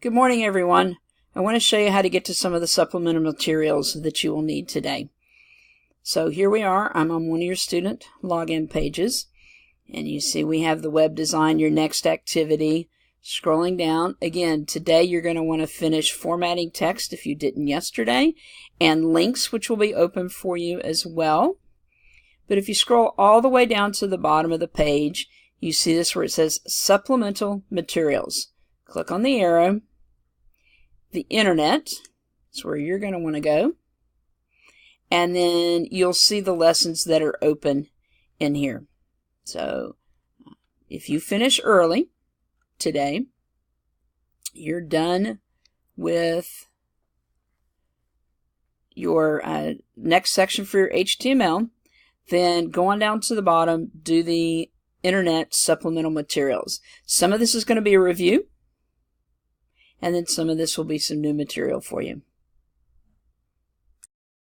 Good morning, everyone. I want to show you how to get to some of the supplemental materials that you will need today. So here we are. I'm on one of your student login pages, and you see we have the web design, your next activity. Scrolling down, again, today you're going to want to finish formatting text if you didn't yesterday, and links, which will be open for you as well. But if you scroll all the way down to the bottom of the page, you see this where it says Supplemental Materials. Click on the arrow. The internet is where you're going to want to go. And then you'll see the lessons that are open in here. So if you finish early today, you're done with your next section for your HTML. Then go on down to the bottom, do the internet supplemental materials. Some of this is going to be a review, and then some of this will be some new material for you.